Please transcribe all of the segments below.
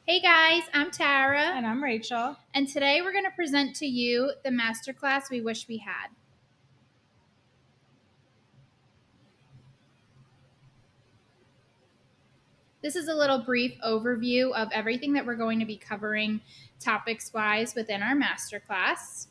Hey guys, I'm Tara. And I'm Rachel. And today we're going to present to you the masterclass we wish we had. This is a little brief overview of everything that we're going to be covering topics-wise within our masterclass.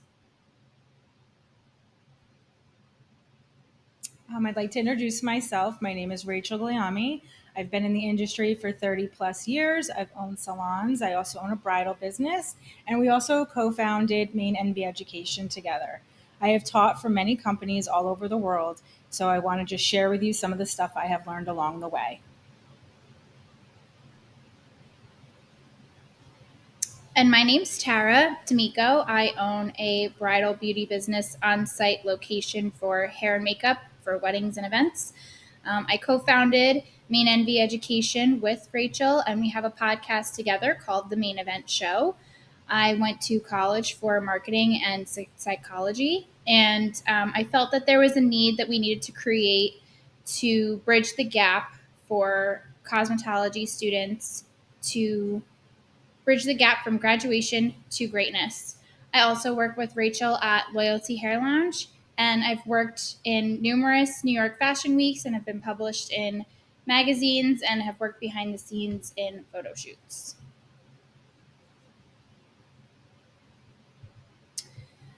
I'd like to introduce myself. My name is Rachel Gliami. I've been in the industry for 30 plus years. I've owned salons. I also own a bridal business. And we also co founded Maine NB Education together. I have taught for many companies all over the world. So I want to just share with you some of the stuff I have learned along the way. And my name's Tara D'Amico. I own a bridal beauty business on-site location for hair and makeup for weddings and events. I co-founded Main NV Education with Rachel, and we have a podcast together called The Main Event Show. I went to college for marketing and psychology, and I felt that there was a need that we needed to create to bridge the gap for cosmetology students to bridge the gap from graduation to greatness. I also work with Rachel at Loyalty Hair Lounge, and I've worked in numerous New York Fashion Weeks and have been published in magazines and have worked behind the scenes in photo shoots.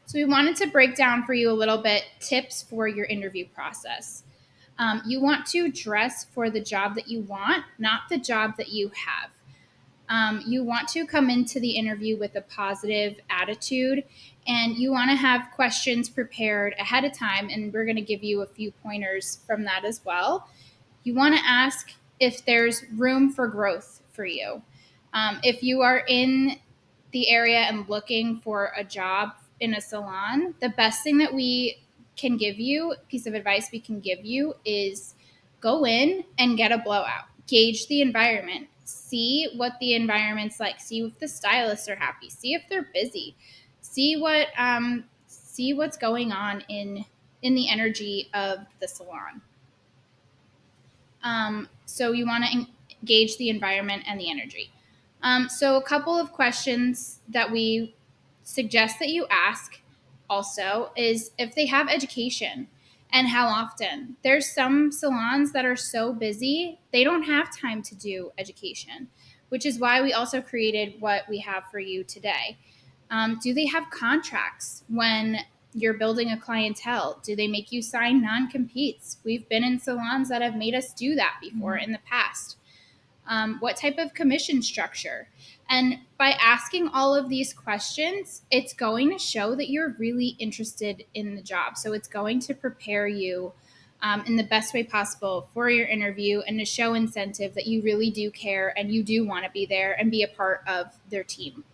So we wanted to break down for you a little bit tips for your interview process. You want to dress for the job that you want, not the job that you have. You want to come into the interview with a positive attitude, and you want to have questions prepared ahead of time, and we're going to give you a few pointers from that as well. You want to ask if there's room for growth for you. If you are in the area and looking for a job in a salon, the best thing that we can give you, piece of advice we can give you, is go in and get a blowout. Gauge the environment. See what the environment's like. See if the stylists are happy. See if they're busy. See what's going on in the energy of the salon. So you want to gauge the environment and the energy. So a couple of questions that we suggest that you ask also is if they have education and how often. There's some salons that are so busy, they don't have time to do education, which is why we also created what we have for you today. Do they have contracts when you're building a clientele? Do they make you sign non-competes? We've been in salons that have made us do that before in the past. What type of commission structure? And by asking all of these questions, it's going to show that you're really interested in the job. So it's going to prepare you in the best way possible for your interview and to show incentive that you really do care and you do want to be there and be a part of their team.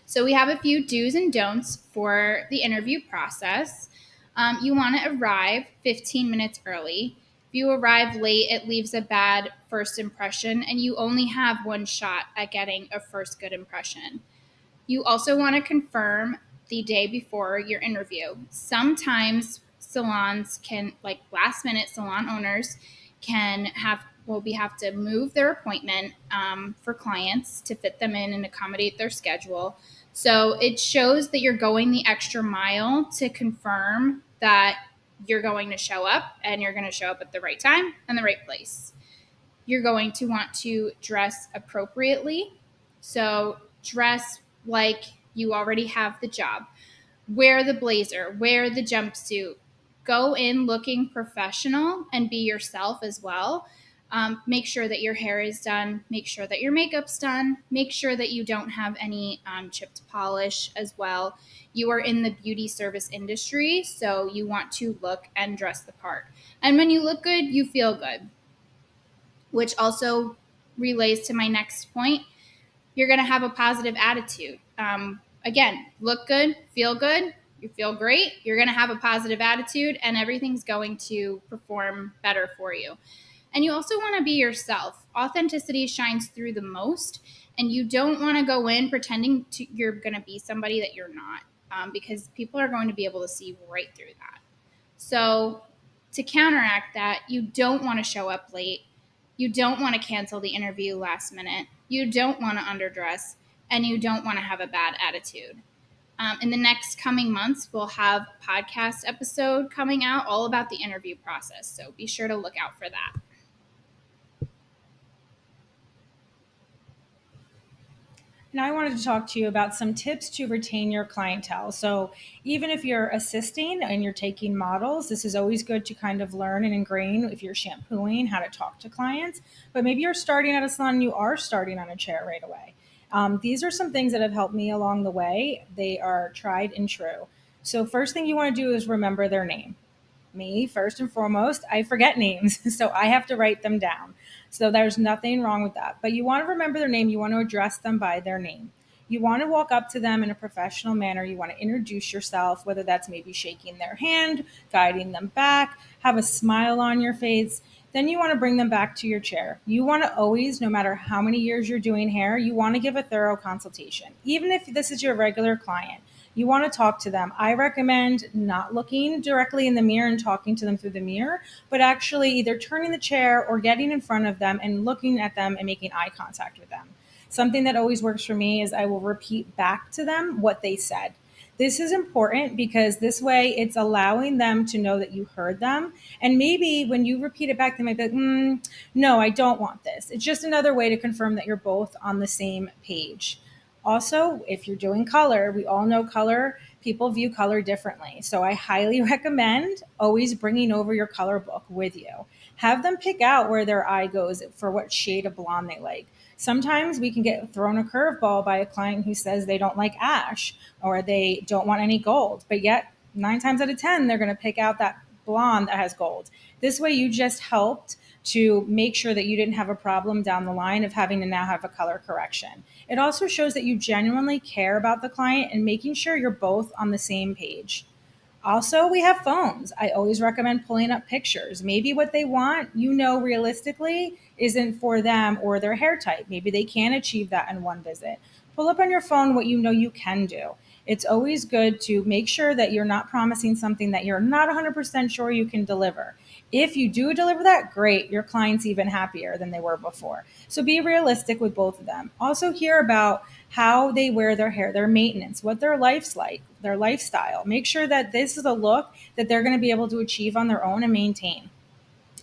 So we have a few do's and don'ts for the interview process. You want to arrive 15 minutes early. If you arrive late, it leaves a bad first impression, and you only have one shot at getting a first good impression. You also want to confirm the day before your interview. Sometimes salons can, like last minute salon owners, we have to move their appointment for clients to fit them in and accommodate their schedule. So it shows that you're going the extra mile to confirm that you're going to show up and you're going to show up at the right time and the right place. You're going to want to dress appropriately. So dress like you already have the job. Wear the blazer, wear the jumpsuit. Go in looking professional and be yourself as well. Make sure that your hair is done. Make sure that your makeup's done. Make sure that you don't have any chipped polish as well. You are in the beauty service industry, so you want to look and dress the part. And when you look good, you feel good, which also relays to my next point. You're going to have a positive attitude. Again, look good, feel good, you feel great, you're going to have a positive attitude, and everything's going to perform better for you. And you also want to be yourself. Authenticity shines through the most, and you don't want to go in pretending you're going to be somebody that you're not, because people are going to be able to see right through that. So To counteract that, you don't want to show up late. You don't want to cancel the interview last minute. You don't want to underdress, and you don't want to have a bad attitude. In the next coming months, we'll have a podcast episode coming out all about the interview process. So be sure to look out for that. And I wanted to talk to you about some tips to retain your clientele. So, even if you're assisting and you're taking models, this is always good to kind of learn and ingrain if you're shampooing how to talk to clients. But maybe you're starting at a salon and you are starting on a chair right away. These are some things that have helped me along the way. They are tried and true. So, first thing you want to do is remember their name. Me, first and foremost, I forget names, so I have to write them down. So there's nothing wrong with that. But you want to remember their name, you want to address them by their name. You want to walk up to them in a professional manner. You want to introduce yourself, whether that's maybe shaking their hand, guiding them back, have a smile on your face. Then you want to bring them back to your chair. You want to always, no matter how many years you're doing hair, you want to give a thorough consultation. Even if this is your regular client, you want to talk to them. I recommend not looking directly in the mirror and talking to them through the mirror, but actually either turning the chair or getting in front of them and looking at them and making eye contact with them. Something that always works for me is I will repeat back to them what they said. This is important because this way it's allowing them to know that you heard them. And maybe when you repeat it back, they might be like, no, I don't want this. It's just another way to confirm that you're both on the same page. Also, if you're doing color, we all know color, people view color differently. So I highly recommend always bringing over your color book with you. Have them pick out where their eye goes for what shade of blonde they like. Sometimes we can get thrown a curveball by a client who says they don't like ash or they don't want any gold, but yet 9 times out of 10, they're going to pick out that blonde that has gold. This way, you just helped to make sure that you didn't have a problem down the line of having to now have a color correction. It also shows that you genuinely care about the client and making sure you're both on the same page. Also, we have phones. I always recommend pulling up pictures. Maybe what they want, realistically isn't for them or their hair type. Maybe they can achieve that in one visit. Pull up on your phone what you know you can do. It's always good to make sure that you're not promising something that you're not 100% sure you can deliver. If you do deliver that, great. Your client's even happier than they were before. So be realistic with both of them. Also, hear about how they wear their hair, their maintenance, what their life's like, their lifestyle. Make sure that this is a look that they're going to be able to achieve on their own and maintain.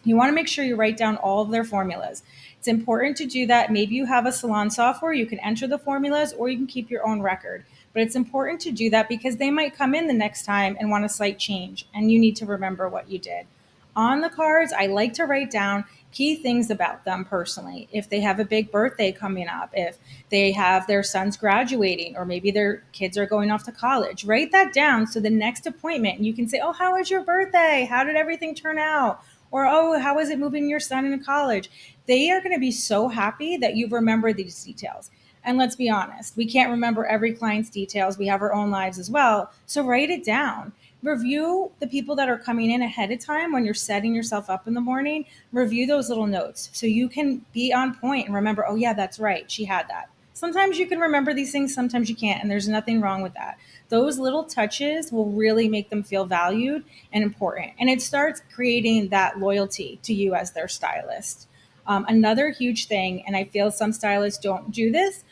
You want to make sure you write down all of their formulas. It's important to do that. Maybe you have a salon software, you can enter the formulas, or you can keep your own record. But it's important to do that because they might come in the next time and want a slight change, and you need to remember what you did. On the cards, I like to write down key things about them personally. If they have a big birthday coming up, if they have their sons graduating, or maybe their kids are going off to college, write that down so the next appointment you can say, oh, how was your birthday? How did everything turn out? Or, oh, how is it moving your son into college? They are going to be so happy that you remember these details. And let's be honest, we can't remember every client's details. We have our own lives as well. So write it down. Review the people that are coming in ahead of time when you're setting yourself up in the morning. Review those little notes so you can be on point and remember, oh, yeah, that's right. She had that. Sometimes you can remember these things, sometimes you can't, and there's nothing wrong with that. Those little touches will really make them feel valued and important. And it starts creating that loyalty to you as their stylist. Another huge thing, and I feel some stylists don't do this,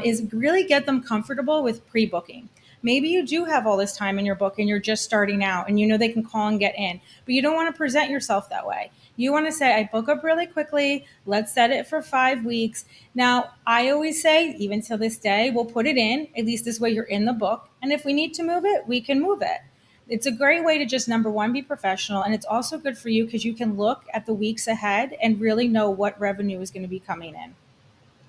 is really get them comfortable with pre booking. Maybe you do have all this time in your book and you're just starting out and you know they can call and get in, but you don't want to present yourself that way. You want to say, I book up really quickly. Let's set it for 5 weeks. Now, I always say, even till this day, we'll put it in. At least this way you're in the book. And if we need to move it, we can move it. It's a great way to just, number one, be professional. And it's also good for you because you can look at the weeks ahead and really know what revenue is going to be coming in.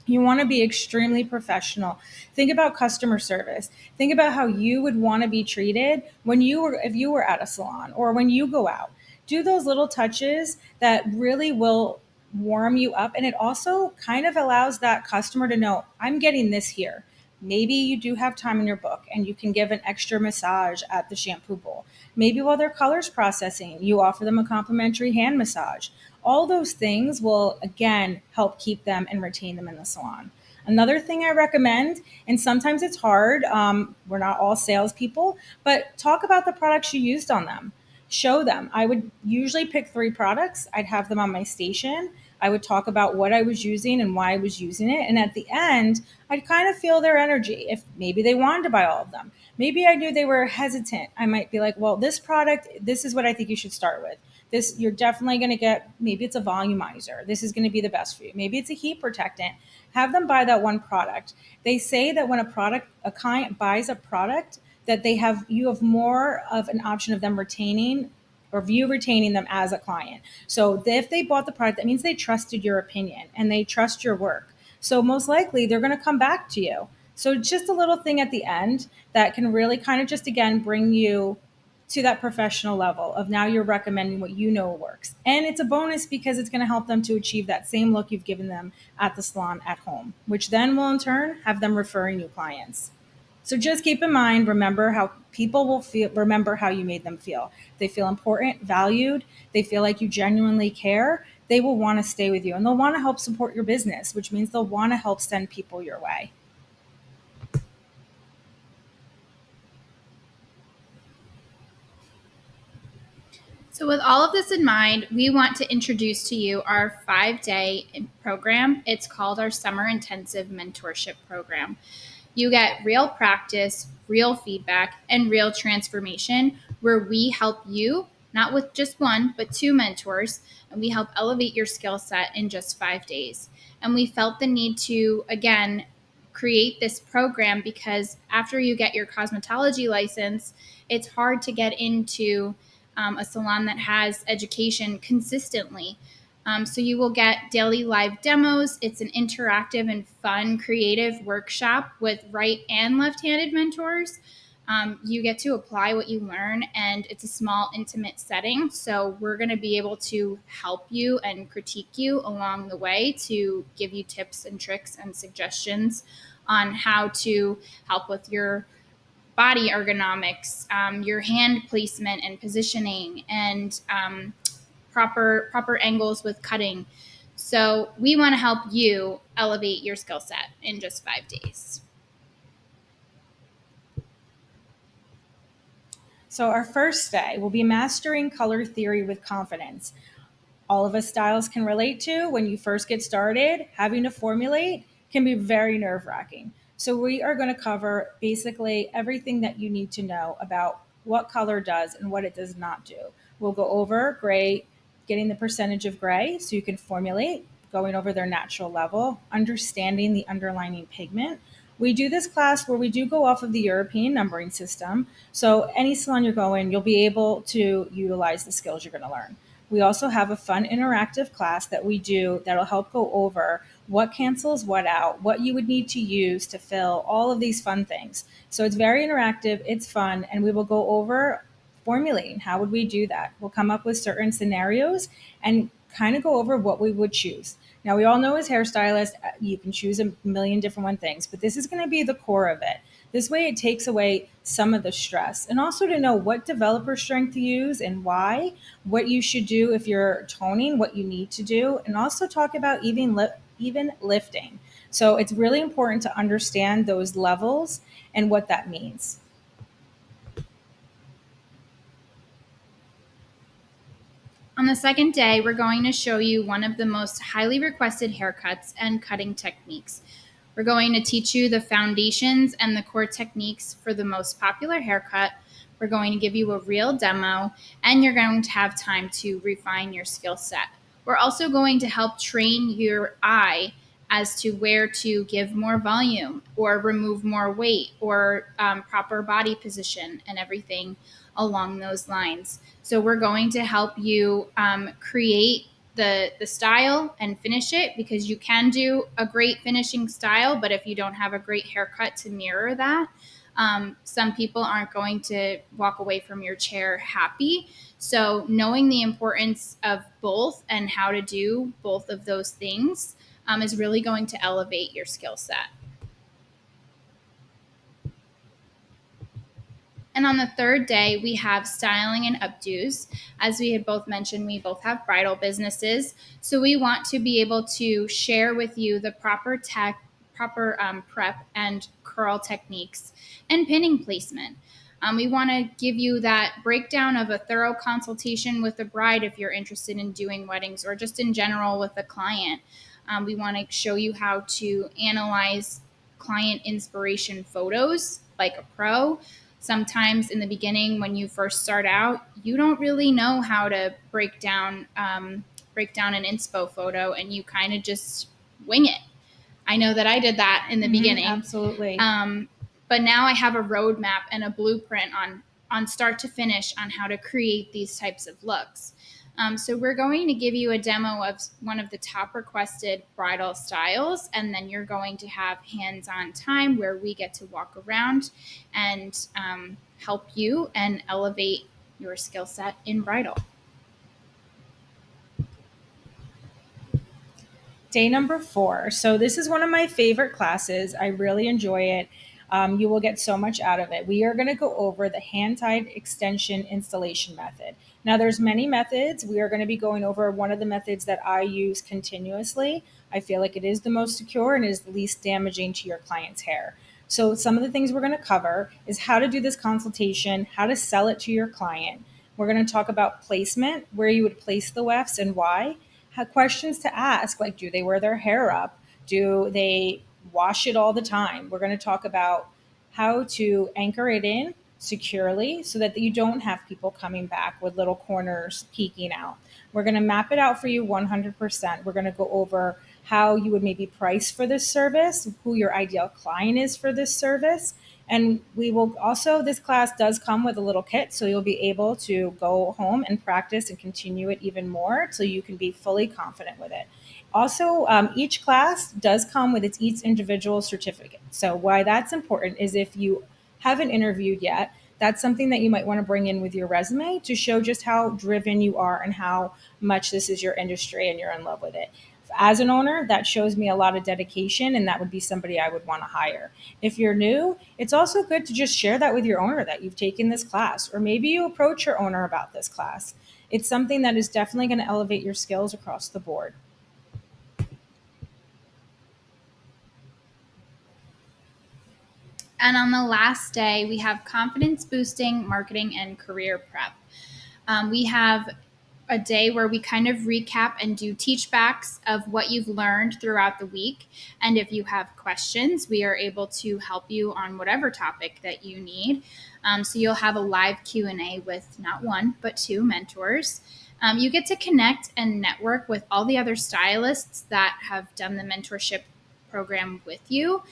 You want to be extremely professional. Think about customer service. Think about how you would want to be treated if you were at a salon or when you go out. Do those little touches that really will warm you up. And it also kind of allows that customer to know, I'm getting this here. Maybe you do have time in your book and you can give an extra massage at the shampoo bowl. Maybe while their colors processing, you offer them a complimentary hand massage. All those things will, again, help keep them and retain them in the salon. Another thing I recommend, and sometimes it's hard, we're not all salespeople, but talk about the products you used on them. show them. I would usually pick 3 products. I'd have them on my station. I would talk about what I was using and why I was using it. And at the end, I'd kind of feel their energy. If maybe they wanted to buy all of them, maybe I knew they were hesitant. I might be like, well, this product, this is what I think you should start with. This, you're definitely going to get, maybe it's a volumizer. This is going to be the best for you. Maybe it's a heat protectant. Have them buy that one product. They say that when a client buys a product, that you have more of an option of them retaining or you retaining them as a client. So if they bought the product, that means they trusted your opinion and they trust your work. So most likely they're going to come back to you. So just a little thing at the end that can really kind of just again bring you to that professional level of now you're recommending what you know works. And it's a bonus because it's going to help them to achieve that same look you've given them at the salon at home, which then will in turn have them referring new clients. So just keep in mind, remember how people will feel, remember how you made them feel. They feel important, valued, they feel like you genuinely care. They will want to stay with you and they'll want to help support your business, which means they'll want to help send people your way. So, with all of this in mind, we want to introduce to you our 5-day program. It's called our Summer Intensive Mentorship Program. You get real practice, real feedback, and real transformation where we help you, not with just one, but 2 mentors, and we help elevate your skill set in just 5 days. And we felt the need to, again, create this program because after you get your cosmetology license, it's hard to get into a salon that has education consistently. So you will get daily live demos. It's an interactive and fun, creative workshop with right and left-handed mentors. You get to apply what you learn, and it's a small, intimate setting. So we're going to be able to help you and critique you along the way to give you tips and tricks and suggestions on how to help with your body ergonomics, your hand placement and positioning, and proper angles with cutting. So we want to help you elevate your skill set in just 5 days. So our first day will be mastering color theory with confidence. All of us styles can relate to when you first get started, having to formulate can be very nerve wracking. So, we are going to cover basically everything that you need to know about what color does and what it does not do. We'll go over gray, getting the percentage of gray so you can formulate, going over their natural level, understanding the underlying pigment. We do this class where we do go off of the European numbering system. So, any salon you're going, you'll be able to utilize the skills you're going to learn. We also have a fun interactive class that we do that'll help go over what cancels what out, what you would need to use to fill, all of these fun things. So it's very interactive, it's fun, and we will go over formulating how would we do that. We'll come up with certain scenarios and kind of go over what we would choose. Now, we all know as hairstylists, you can choose a million different one things, but this is going to be the core of it. This way, it takes away some of the stress and also to know what developer strength to use and why, what you should do if you're toning, what you need to do, and also talk about even lifting. So it's really important to understand those levels and what that means. On the second day, we're going to show you one of the most highly requested haircuts and cutting techniques. We're going to teach you the foundations and the core techniques for the most popular haircut. We're going to give you a real demo, and you're going to have time to refine your skill set. We're also going to help train your eye as to where to give more volume or remove more weight or proper body position and everything along those lines. So we're going to help you create the style and finish it because you can do a great finishing style, but if you don't have a great haircut to mirror that, some people aren't going to walk away from your chair happy. So knowing the importance of both and how to do both of those things is really going to elevate your skill set. And on the third day, we have styling and updos. As we had both mentioned, we both have bridal businesses. So we want to be able to share with you the proper prep and curl techniques and pinning placement. We want to give you that breakdown of a thorough consultation with the bride if you're interested in doing weddings or just in general with a client. We want to show you how to analyze client inspiration photos like a pro. Sometimes in the beginning, when you first start out, you don't really know how to break down an inspo photo, and you kind of just wing it. I know that I did that in the beginning. Absolutely. But now I have a roadmap and a blueprint on start to finish on how to create these types of looks. So we're going to give you a demo of one of the top requested bridal styles, and then you're going to have hands-on time where we get to walk around and help you and elevate your skill set in bridal. Day number 4. So this is one of my favorite classes. I really enjoy it. You will get so much out of it. We are going to go over the hand-tied extension installation method. Now, there's many methods. We are going to be going over one of the methods that I use continuously. I feel like it is the most secure and is the least damaging to your client's hair. So some of the things we're going to cover is how to do this consultation, how to sell it to your client. We're going to talk about placement, where you would place the wefts and why, questions to ask, like, do they wear their hair up? Do they wash it all the time? We're going to talk about how to anchor it in securely so that you don't have people coming back with little corners peeking out. We're going to map it out for you 100%. We're going to go over how you would maybe price for this service, who your ideal client is for this service. And we will also, this class does come with a little kit, so you'll be able to go home and practice and continue it even more so you can be fully confident with it. Also, each class does come with its each individual certificate. So, why that's important is if you haven't interviewed yet, that's something that you might want to bring in with your resume to show just how driven you are and how much this is your industry and you're in love with it. As an owner, that shows me a lot of dedication, and that would be somebody I would want to hire. If you're new, it's also good to just share that with your owner that you've taken this class, or maybe you approach your owner about this class. It's something that is definitely going to elevate your skills across the board. And on the last day, we have confidence boosting, marketing, and career prep. We have a day where we kind of recap and do teach backs of what you've learned throughout the week. And if you have questions, we are able to help you on whatever topic that you need. So you'll have a live Q&A with not one, but two mentors. You get to connect and network with all the other stylists that have done the mentorship program with you.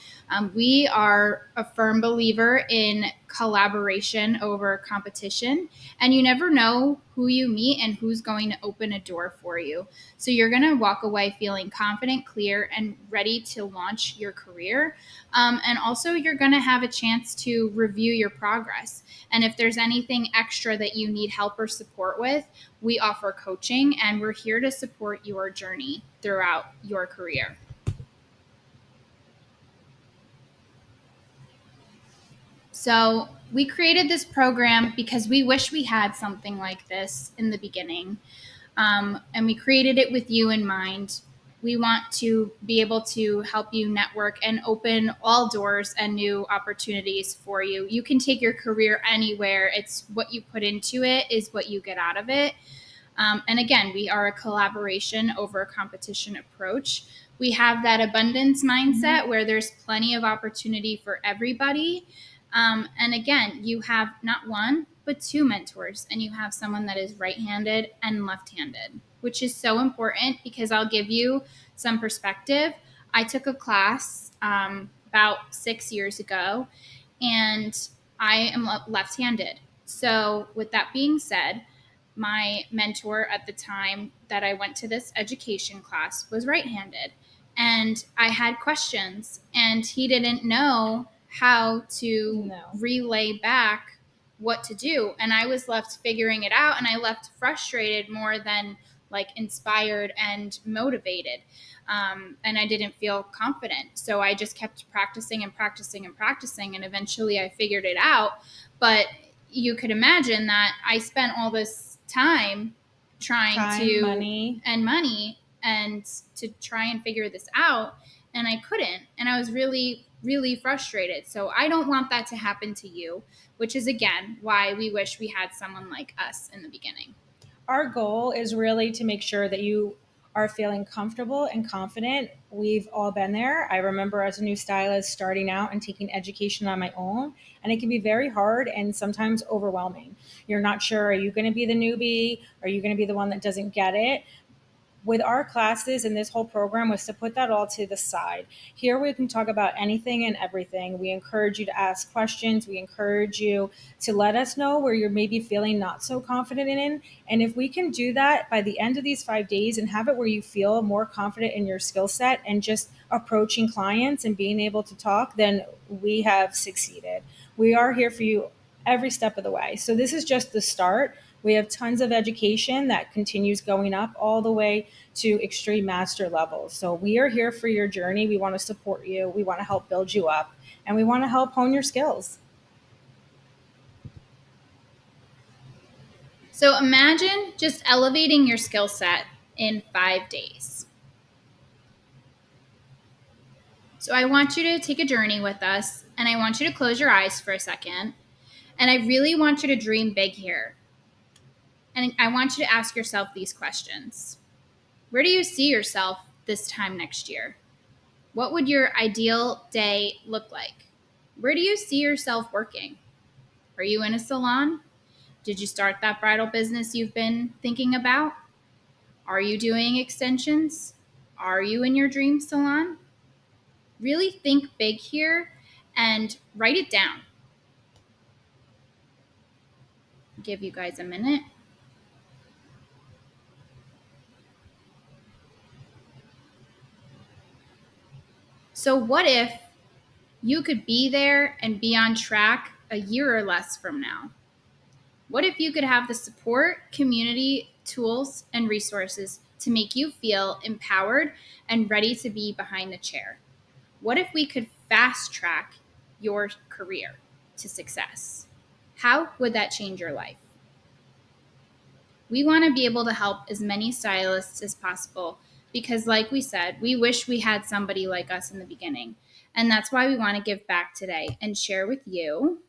We are a firm believer in collaboration over competition, and you never know who you meet and who's going to open a door for you. So you're going to walk away feeling confident, clear, and ready to launch your career. And also, you're going to have a chance to review your progress. And if there's anything extra that you need help or support with, we offer coaching, and we're here to support your journey throughout your career. So we created this program because we wish we had something like this in the beginning. And we created it with you in mind. We want to be able to help you network and open all doors and new opportunities for you. You can take your career anywhere. It's what you put into it is what you get out of it. And again, we are a collaboration over a competition approach. We have that abundance mindset where there's plenty of opportunity for everybody. And again, you have not one, but two mentors, and you have someone that is right handed and left handed, which is so important because I'll give you some perspective. I took a class about 6 years ago, and I am left handed. So, with that being said, my mentor at the time that I went to this education class was right handed. And I had questions, and he didn't know how to No. relay back what to do. And I was left figuring it out, and I left frustrated more than like inspired and motivated. And I didn't feel confident. So I just kept practicing and practicing and practicing. And eventually I figured it out. But you could imagine that I spent all this time trying Time, to money. and money and to try and figure this out, and I couldn't. And I was really really frustrated. So I don't want that to happen to you, which is, again, why we wish we had someone like us in the beginning. Our goal is really to make sure that you are feeling comfortable and confident. We've all been there. I remember as a new stylist starting out and taking education on my own, and it can be very hard and sometimes overwhelming. You're not sure, are you going to be the newbie? Are you going to be the one that doesn't get it? With our classes and this whole program was to put that all to the side. Here we can talk about anything and everything. We encourage you to ask questions. We encourage you to let us know where you're maybe feeling not so confident in. And if we can do that by the end of these 5 days and have it where you feel more confident in your skill set and just approaching clients and being able to talk, then we have succeeded. We are here for you every step of the way. So this is just the start. We have tons of education that continues going up all the way to extreme master levels. So we are here for your journey. We want to support you. We want to help build you up, and we want to help hone your skills. So imagine just elevating your skill set in 5 days. So I want you to take a journey with us, and I want you to close your eyes for a second. And I really want you to dream big here. And I want you to ask yourself these questions. Where do you see yourself this time next year? What would your ideal day look like? Where do you see yourself working? Are you in a salon? Did you start that bridal business you've been thinking about? Are you doing extensions? Are you in your dream salon? Really think big here and write it down. Give you guys a minute. So, what if you could be there and be on track a year or less from now? What if you could have the support, community, tools, and resources to make you feel empowered and ready to be behind the chair? What if we could fast track your career to success? How would that change your life? We want to be able to help as many stylists as possible because, like we said, we wish we had somebody like us in the beginning. And that's why we want to give back today and share with you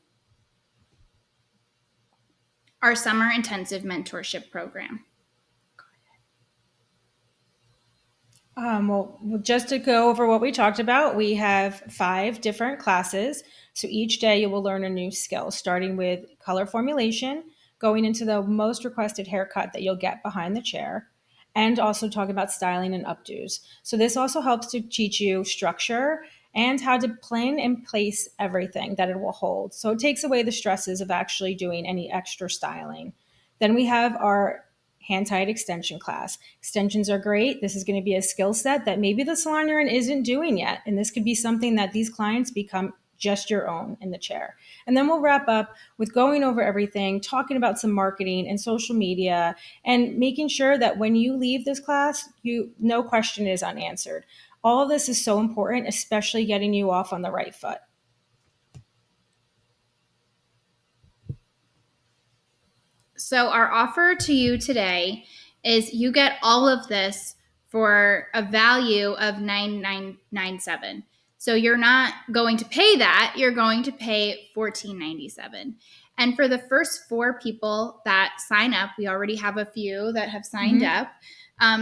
our summer intensive mentorship program. Well, just to go over what we talked about, we have 5 different classes. So each day you will learn a new skill, starting with color formulation, going into the most requested haircut that you'll get behind the chair, and also talking about styling and updos. So this also helps to teach you structure and how to plan and place everything that it will hold. So it takes away the stresses of actually doing any extra styling. Then we have our hand tied extension class. Extensions are great. This is going to be a skill set that maybe the salon you're in isn't doing yet. And this could be something that these clients become just your own in the chair. And then we'll wrap up with going over everything, talking about some marketing and social media, and making sure that when you leave this class, no question is unanswered. All of this is so important, especially getting you off on the right foot. So, our offer to you today is you get all of this for a value of $9,997. So, you're not going to pay that, you're going to pay $1,497. And for the first 4 people that sign up, we already have a few that have signed up.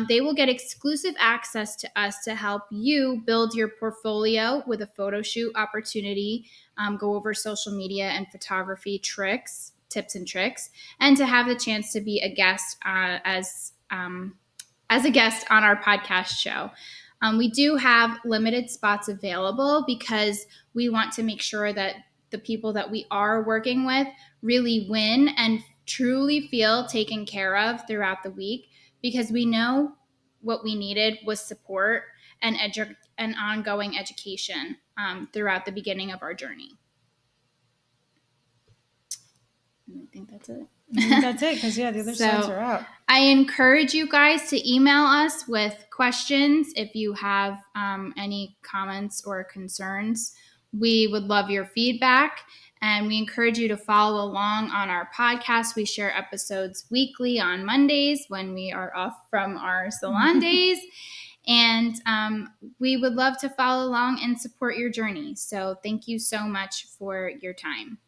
They will get exclusive access to us to help you build your portfolio with a photo shoot opportunity, go over social media and photography tips and tricks, and to have the chance to be a guest as a guest on our podcast show. We do have limited spots available because we want to make sure that the people that we are working with really win and truly feel taken care of throughout the week, because we know what we needed was support and ongoing education throughout the beginning of our journey. I think that's it. That's it, because the other sides are out. I encourage you guys to email us with questions if you have any comments or concerns. We would love your feedback, and we encourage you to follow along on our podcast. We share episodes weekly on Mondays when we are off from our salon days. And we would love to follow along and support your journey. So thank you so much for your time.